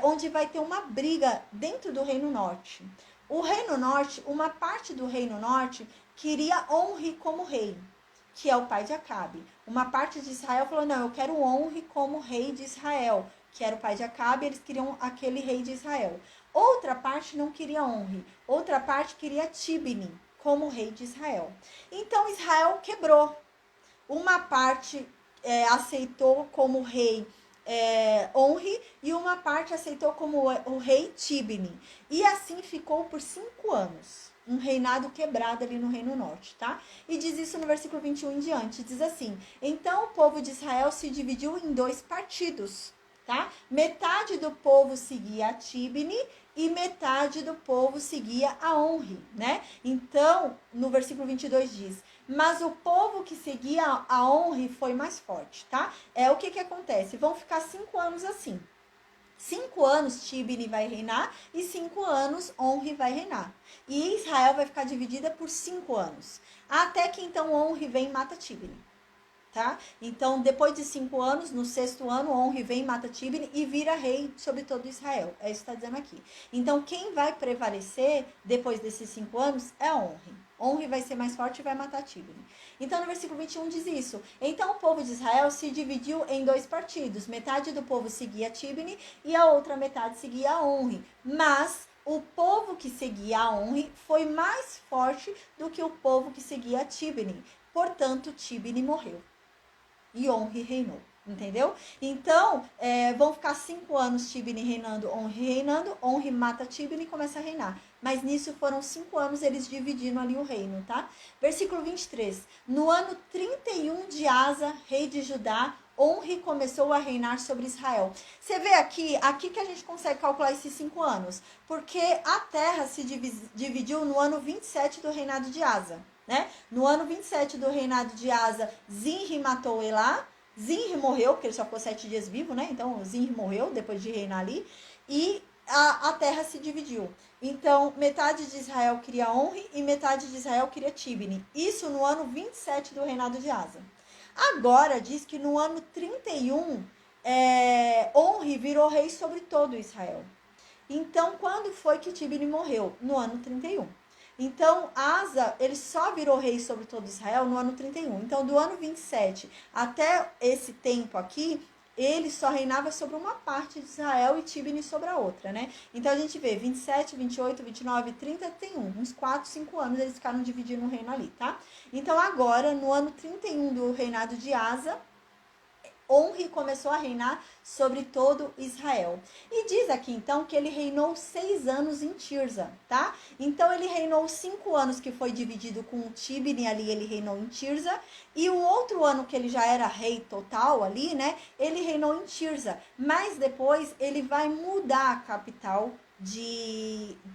onde vai ter uma briga dentro do Reino Norte. O Reino Norte, uma parte do Reino Norte queria Honre como rei, que é o pai de Acabe. Uma parte de Israel falou, não, eu quero Honre como rei de Israel, que era o pai de Acabe, eles queriam aquele rei de Israel. Outra parte não queria Honre, outra parte queria Tibni como rei de Israel. Então Israel quebrou. Uma parte aceitou como rei Honre e uma parte aceitou como o rei Tibni. E assim ficou por 5 anos. Um reinado quebrado ali no Reino Norte, tá? E diz isso no versículo 21 em diante. Diz assim, então o povo de Israel se dividiu em 2 partidos, tá? Metade do povo seguia a Tibni e metade do povo seguia a Honre, né? Então, no versículo 22 diz... Mas o povo que seguia a Honre foi mais forte, tá? O que acontece? Vão ficar 5 anos assim. 5 anos Tibni vai reinar e 5 anos Honre vai reinar. E Israel vai ficar dividida por 5 anos. Até que então Honre vem e mata Tibni. Tá? Então, depois de 5 anos, no 6º ano, Honre vem e mata Tibni e vira rei sobre todo Israel. É isso que está dizendo aqui. Então, quem vai prevalecer depois desses 5 anos é Honre. Honre vai ser mais forte e vai matar Tibni. Então, no versículo 21 diz isso. Então, o povo de Israel se dividiu em 2 partidos. Metade do povo seguia Tibni e a outra metade seguia a Honre. Mas o povo que seguia a Honre foi mais forte do que o povo que seguia Tibni. Portanto, Tibni morreu. E Honre reinou, entendeu? Então, vão ficar 5 anos Tibni reinando, Honre mata Tibni e começa a reinar. Mas nisso foram 5 anos eles dividindo ali o reino, tá? Versículo 23. No ano 31 de Asa, rei de Judá, Honre começou a reinar sobre Israel. Você vê aqui que a gente consegue calcular esses 5 anos. Porque a terra se dividiu no ano 27 do reinado de Asa. Né? No ano 27 do reinado de Asa, Zinri matou Elá. Zinri morreu, porque ele só ficou 7 dias vivo, né? Então, Zinri morreu depois de reinar ali. E a terra se dividiu. Então, metade de Israel queria Honre e metade de Israel queria Tibni. Isso no ano 27 do reinado de Asa. Agora, diz que no ano 31, Honre virou rei sobre todo Israel. Então, quando foi que Tibni morreu? No ano 31. Então, Asa, ele só virou rei sobre todo Israel no ano 31. Então, do ano 27 até esse tempo aqui, ele só reinava sobre uma parte de Israel e Tibni sobre a outra, né? Então, a gente vê 27, 28, 29, 30, 31. Uns 4, 5 anos eles ficaram dividindo o reino ali, tá? Então, agora, no ano 31 do reinado de Asa, Onri começou a reinar sobre todo Israel. E diz aqui então que ele reinou 6 anos em Tirza, tá? Então ele reinou 5 anos que foi dividido com Tibni, ali ele reinou em Tirza, e o outro ano que ele já era rei total ali, né? Ele reinou em Tirza, mas depois ele vai mudar a capital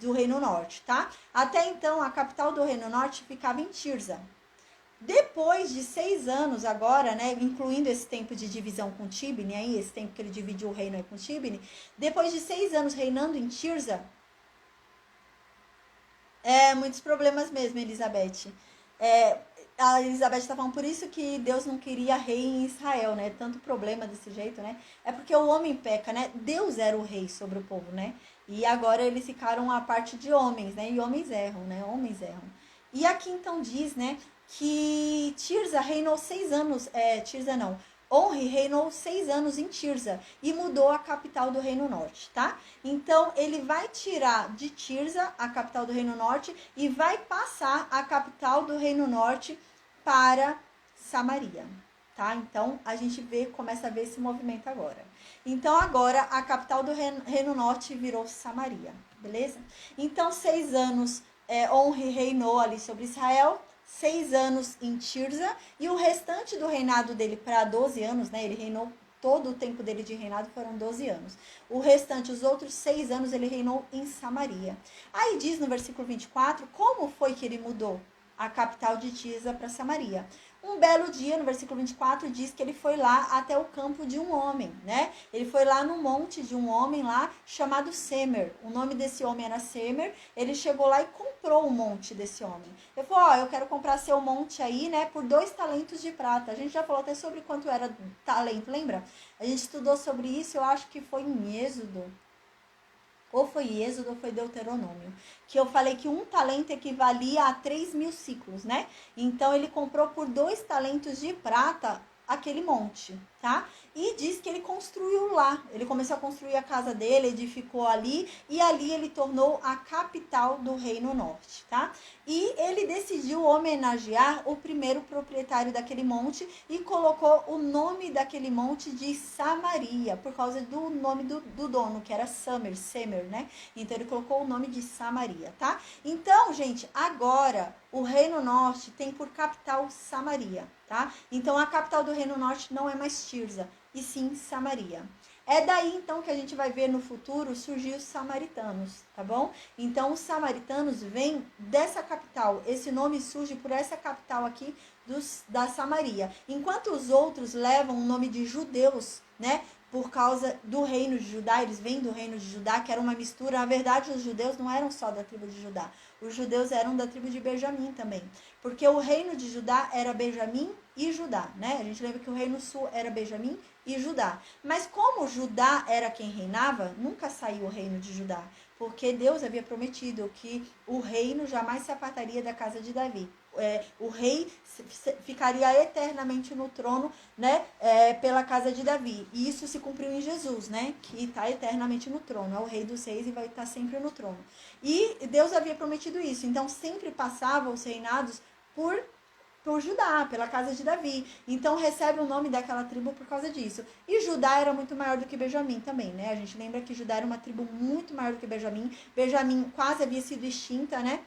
do Reino Norte, tá? Até então a capital do Reino Norte ficava em Tirza. Depois de 6 anos agora, né, incluindo esse tempo de divisão com Tibni, aí, esse tempo que ele dividiu o reino aí com Tibni, depois de 6 anos reinando em Tirza, muitos problemas mesmo, Elizabeth. A Elizabeth está falando por isso que Deus não queria rei em Israel, né? Tanto problema desse jeito, né? É porque o homem peca, né? Deus era o rei sobre o povo, né? E agora eles ficaram a parte de homens, né? E homens erram, né? Homens erram. E aqui então diz, né? Que Tirza reinou 6 anos, Tirza não, Onri reinou 6 anos em Tirza e mudou a capital do Reino Norte, tá? Então ele vai tirar de Tirza a capital do Reino Norte e vai passar a capital do Reino Norte para Samaria, tá? Então a gente começa a ver esse movimento agora. Então agora a capital do Reino Norte virou Samaria, beleza? Então 6 anos Onri reinou ali sobre Israel, 6 anos em Tirza, e o restante do reinado dele para 12 anos, né? Ele reinou, todo o tempo dele de reinado foram 12 anos. O restante, os outros 6 anos, ele reinou em Samaria. Aí diz no versículo 24, como foi que ele mudou a capital de Tirza para Samaria? Um belo dia, no versículo 24, diz que ele foi lá até o campo de um homem, né? Ele foi lá no monte de um homem lá, chamado Semer. O nome desse homem era Semer. Ele chegou lá e comprou o monte desse homem. Ele falou, eu quero comprar seu monte aí, né, por 2 talentos de prata. A gente já falou até sobre quanto era talento, lembra? A gente estudou sobre isso, eu acho que foi em Êxodo. Ou foi Êxodo ou foi Deuteronômio, que eu falei que 1 talento equivalia a 3.000 ciclos, né? Então ele comprou por 2 talentos de prata aquele monte, tá? E diz que ele construiu lá, ele começou a construir a casa dele, edificou ali, e ali ele tornou a capital do Reino Norte, tá? E ele decidiu homenagear o primeiro proprietário daquele monte e colocou o nome daquele monte de Samaria, por causa do nome do dono, que era Semer, né? Então ele colocou o nome de Samaria, tá? Então, gente, agora o Reino Norte tem por capital Samaria, tá? Então a capital do Reino Norte não é mais Tirza, e sim Samaria. É daí então que a gente vai ver no futuro surgir os samaritanos, tá bom? Então os samaritanos vêm dessa capital, esse nome surge por essa capital aqui da Samaria. Enquanto os outros levam o nome de judeus, né? Por causa do reino de Judá, eles vêm do reino de Judá, que era uma mistura. Na verdade, os judeus não eram só da tribo de Judá, os judeus eram da tribo de Benjamim também, porque o reino de Judá era Benjamim e Judá, né? A gente lembra que o reino sul era Benjamim e Judá, mas como Judá era quem reinava, nunca saiu o reino de Judá, porque Deus havia prometido que o reino jamais se apartaria da casa de Davi. O rei ficaria eternamente no trono, né, pela casa de Davi. E isso se cumpriu em Jesus, né, que está eternamente no trono. É o rei dos reis e vai estar sempre no trono. E Deus havia prometido isso. Então sempre passavam os reinados por Judá, pela casa de Davi. Então recebe o nome daquela tribo por causa disso. E Judá era muito maior do que Benjamim também, né? A gente lembra que Judá era uma tribo muito maior do que Benjamim. Benjamim quase havia sido extinta, né?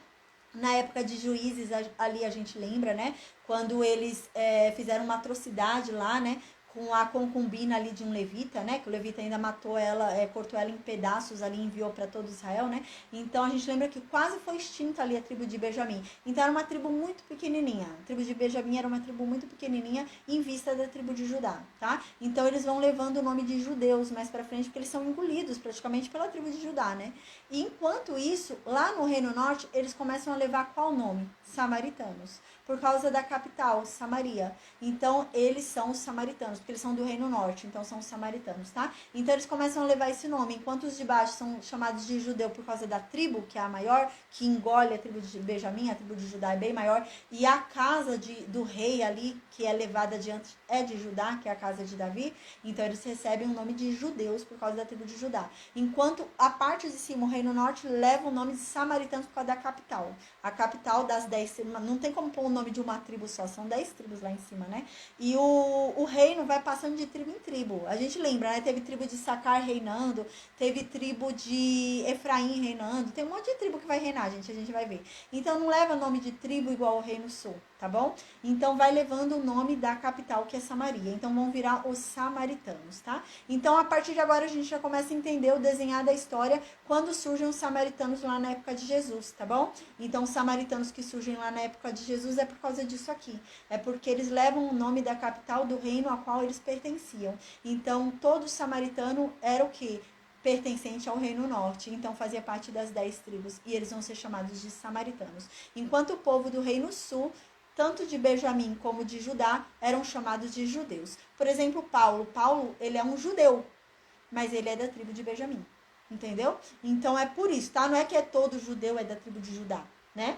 Na época de Juízes, ali a gente lembra, né? Quando eles fizeram uma atrocidade lá, né? Com a concubina ali de um levita, né? Que o levita ainda matou ela, cortou ela em pedaços ali e enviou para todo Israel, né? Então a gente lembra que quase foi extinta ali a tribo de Benjamim. Então era uma tribo muito pequenininha. A tribo de Benjamim era uma tribo muito pequenininha em vista da tribo de Judá, tá? Então eles vão levando o nome de judeus mais para frente, porque eles são engolidos praticamente pela tribo de Judá, né? E enquanto isso, lá no Reino Norte, eles começam a levar qual nome? Samaritanos. Por causa da capital, Samaria. Então, eles são os samaritanos, porque eles são do Reino Norte, então são os samaritanos, tá? Então, eles começam a levar esse nome, enquanto os de baixo são chamados de judeu por causa da tribo, que é a maior, que engole a tribo de Benjamim, a tribo de Judá é bem maior, e a casa do rei ali, que é levada adiante, é de Judá, que é a casa de Davi, então eles recebem o nome de judeus por causa da tribo de Judá. Enquanto a parte de cima, o Reino Norte, leva o nome de samaritanos por causa da capital. A capital das 10, não tem como pôr o nome de uma tribo só, são 10 tribos lá em cima, né? E o reino vai passando de tribo em tribo. A gente lembra, né? Teve tribo de Sacar reinando, teve tribo de Efraim reinando, tem um monte de tribo que vai reinar, gente, a gente vai ver. Então não leva nome de tribo igual ao Reino Sul, tá bom? Então vai levando o nome da capital, que é Samaria. Então vão virar os samaritanos, tá? Então a partir de agora a gente já começa a entender o desenhar da história quando surgem os samaritanos lá na época de Jesus, tá bom? Então os samaritanos que surgem lá na época de Jesus é por causa disso aqui. É porque eles levam o nome da capital do reino a qual eles pertenciam. Então todo samaritano era o quê? Pertencente ao Reino Norte, então fazia parte das 10 tribos, e eles vão ser chamados de samaritanos. Enquanto o povo do Reino Sul, tanto de Benjamim como de Judá, eram chamados de judeus. Por exemplo, Paulo, ele é um judeu, mas ele é da tribo de Benjamim, entendeu? Então é por isso, tá? Não é que é todo judeu é da tribo de Judá, né?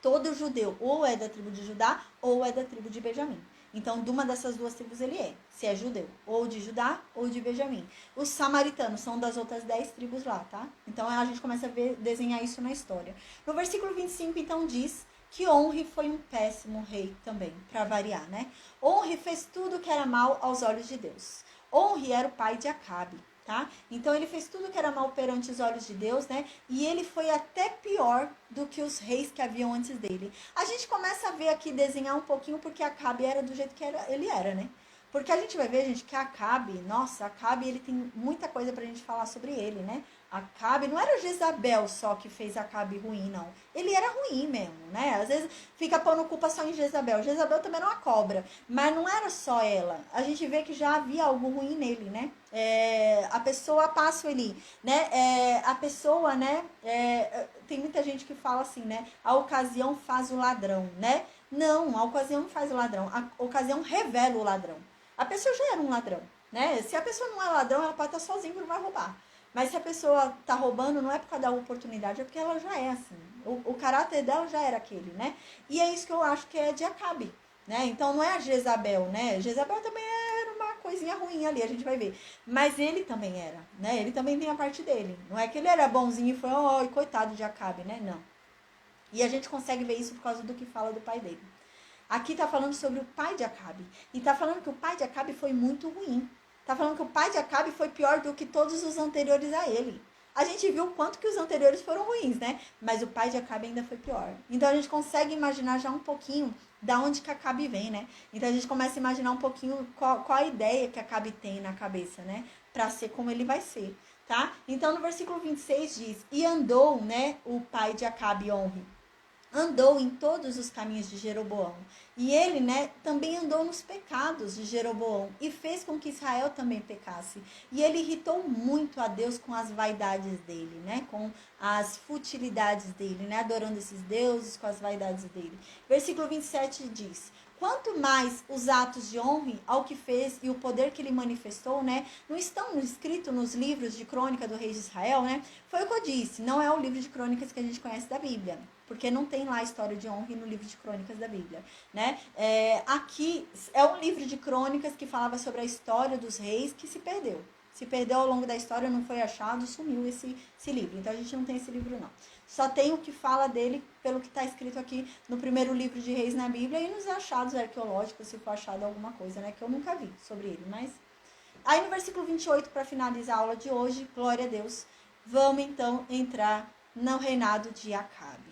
Todo judeu ou é da tribo de Judá ou é da tribo de Benjamim. Então, de uma dessas duas tribos ele é, se é judeu, ou de Judá ou de Benjamim. Os samaritanos são das outras 10 tribos lá, tá? Então, a gente começa a desenhar isso na história. No versículo 25, então, diz que Onri foi um péssimo rei também, para variar, né? Onri fez tudo que era mal aos olhos de Deus. Onri era o pai de Acabe. Tá? Então ele fez tudo que era mal perante os olhos de Deus, né? E ele foi até pior do que os reis que haviam antes dele. A gente começa a ver aqui, desenhar um pouquinho, porque Acabe era do jeito que ele era, né? Porque a gente vai ver, gente, que Acabe, nossa, Acabe, ele tem muita coisa pra gente falar sobre ele, né? Acabe, não era Jezabel só que fez Acabe ruim, não. Ele era ruim mesmo, né? Às vezes fica pondo culpa só em Jezabel. Jezabel também era uma cobra, mas não era só ela. A gente vê que já havia algo ruim nele, né? A pessoa passa ali, né? A pessoa, né? Tem muita gente que fala assim, né? A ocasião faz o ladrão, né? Não, a ocasião não faz o ladrão. A ocasião revela o ladrão. A pessoa já era um ladrão, né? Se a pessoa não é ladrão, ela pode estar sozinha e não vai roubar. Mas se a pessoa tá roubando, não é por causa da oportunidade, é porque ela já é assim. O caráter dela já era aquele, né? E é isso que eu acho que é de Acabe, né? Então não é a Jezabel, né? Jezabel também era uma coisinha ruim ali, a gente vai ver. Mas ele também era, né? Ele também tem a parte dele. Não é que ele era bonzinho e foi, oh, coitado de Acabe, né? Não. E a gente consegue ver isso por causa do que fala do pai dele. Aqui tá falando sobre o pai de Acabe. E tá falando que o pai de Acabe foi muito ruim. Tá falando que o pai de Acabe foi pior do que todos os anteriores a ele. A gente viu o quanto que os anteriores foram ruins, né? Mas o pai de Acabe ainda foi pior. Então a gente consegue imaginar já um pouquinho da onde que Acabe vem, né? Então a gente começa a imaginar um pouquinho qual a ideia que Acabe tem na cabeça, né? Pra ser como ele vai ser, tá? Então no versículo 26 diz: E andou, né, o pai de Acabe, Onri, andou em todos os caminhos de Jeroboão. E ele, né, também andou nos pecados de Jeroboão e fez com que Israel também pecasse. E ele irritou muito a Deus com as vaidades dele, né, com as futilidades dele, né, adorando esses deuses com as vaidades dele. Versículo 27 diz: Quanto mais os atos de honra ao que fez e o poder que ele manifestou, né, não estão escritos nos livros de crônica do rei de Israel, né? Foi o que eu disse, não é o livro de crônicas que a gente conhece da Bíblia, porque não tem lá a história de honra no livro de crônicas da Bíblia, né? Aqui é um livro de crônicas que falava sobre a história dos reis que se perdeu. Se perdeu ao longo da história, não foi achado, sumiu esse livro. Então a gente não tem esse livro, não. Só tem o que fala dele pelo que está escrito aqui no primeiro livro de Reis na Bíblia e nos achados arqueológicos, se for achado alguma coisa, né? Que eu nunca vi sobre ele, mas... Aí no versículo 28, para finalizar a aula de hoje, glória a Deus, vamos então entrar no reinado de Acabe.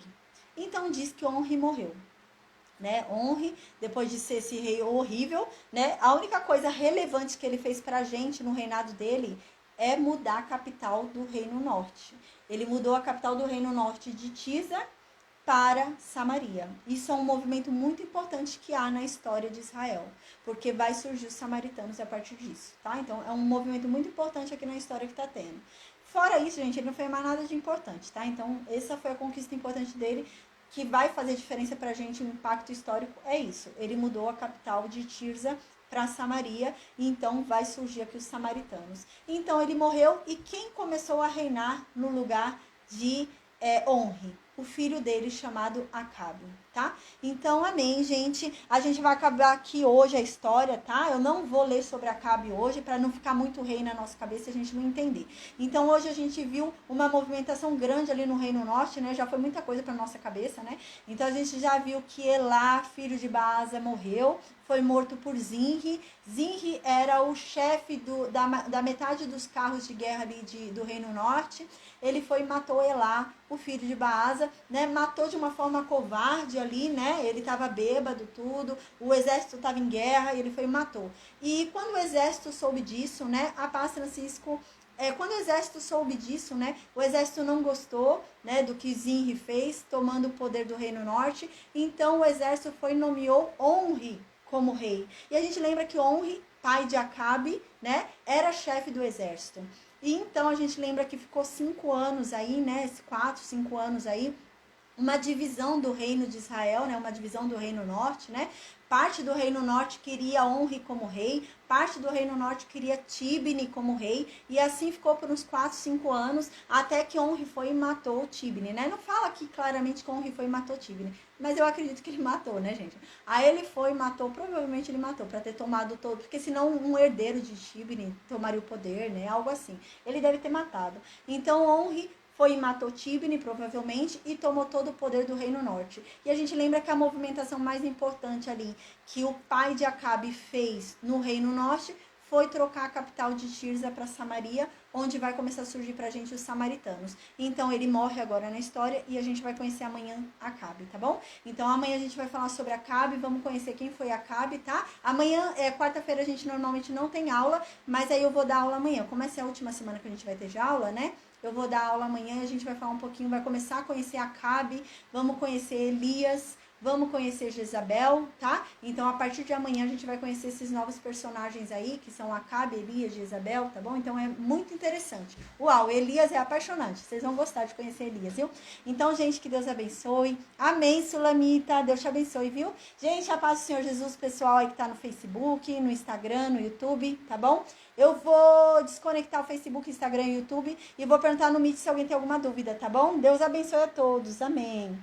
Então diz que Onri morreu, né? Onri, depois de ser esse rei horrível, né? A única coisa relevante que ele fez pra gente no reinado dele é mudar a capital do Reino Norte. Ele mudou a capital do Reino Norte de Tisa para Samaria. Isso é um movimento muito importante que há na história de Israel, porque vai surgir os samaritanos a partir disso, tá? Então é um movimento muito importante aqui na história que está tendo. Fora isso, gente, ele não fez mais nada de importante, tá? Então essa foi a conquista importante dele, que vai fazer diferença pra gente, o impacto histórico é isso. Ele mudou a capital de Tirza para Samaria, e então vai surgir aqui os samaritanos. Então ele morreu, e quem começou a reinar no lugar de Onri? o filho dele chamado Acabe, tá? Então, amém, gente. A gente vai acabar aqui hoje a história, tá? Eu não vou ler sobre Acabe hoje, para não ficar muito rei na nossa cabeça e a gente não entender. Então, hoje a gente viu uma movimentação grande ali no Reino Norte, né? Já foi muita coisa para nossa cabeça, né? Então, a gente já viu que Elá, filho de Baasa, morreu, foi morto por Zinri. Zinri era o chefe da metade dos carros de guerra ali do Reino Norte. Ele foi e matou Elá, o filho de Baasa, né? Matou de uma forma covarde ali, né? Ele estava bêbado, tudo. O exército estava em guerra e ele foi e matou. E quando o exército soube disso, né? A paz Francisco... quando o exército soube disso, né? O exército não gostou, né? Do que Zinri fez, tomando o poder do Reino Norte. Então o exército foi e nomeou Onri como rei. E a gente lembra que Onri, pai de Acabe, né? Era chefe do exército. E então a gente lembra que ficou 5 anos aí, né? 4, 5 anos aí, uma divisão do reino de Israel, né? Uma divisão do reino norte, né? Parte do reino norte queria Onri como rei, parte do reino norte queria Tibni como rei, e assim ficou por uns 4, 5 anos, até que Onri foi e matou Tibni, né? Não fala aqui claramente que Onri foi e matou Tibni, mas eu acredito que ele matou, né, gente? Aí ele foi e matou, provavelmente ele matou, para ter tomado todo, porque senão um herdeiro de Tibni tomaria o poder, né? Algo assim. Ele deve ter matado. Então Onri foi e matou Tibni, provavelmente, e tomou todo o poder do Reino Norte. E a gente lembra que a movimentação mais importante ali, que o pai de Acabe fez no Reino Norte, foi trocar a capital de Tirza para Samaria, onde vai começar a surgir pra gente os samaritanos. Então ele morre agora na história e a gente vai conhecer amanhã Acabe, tá bom? Então amanhã a gente vai falar sobre Acabe, vamos conhecer quem foi Acabe, tá? Amanhã, quarta-feira, a gente normalmente não tem aula, mas aí eu vou dar aula amanhã. Como essa é a última semana que a gente vai ter de aula, né? Eu vou dar aula amanhã, a gente vai falar um pouquinho, vai começar a conhecer Acabe, vamos conhecer Elias, vamos conhecer Jezabel, tá? Então, a partir de amanhã, a gente vai conhecer esses novos personagens aí, que são Acabe, Elias, Jezabel, tá bom? Então, é muito interessante. Uau, Elias é apaixonante. Vocês vão gostar de conhecer Elias, viu? Então, gente, que Deus abençoe. Amém, Sulamita. Deus te abençoe, viu? Gente, a paz do Senhor Jesus, pessoal aí que tá no Facebook, no Instagram, no YouTube, tá bom? Eu vou desconectar o Facebook, Instagram e YouTube e vou perguntar no Meet se alguém tem alguma dúvida, tá bom? Deus abençoe a todos. Amém.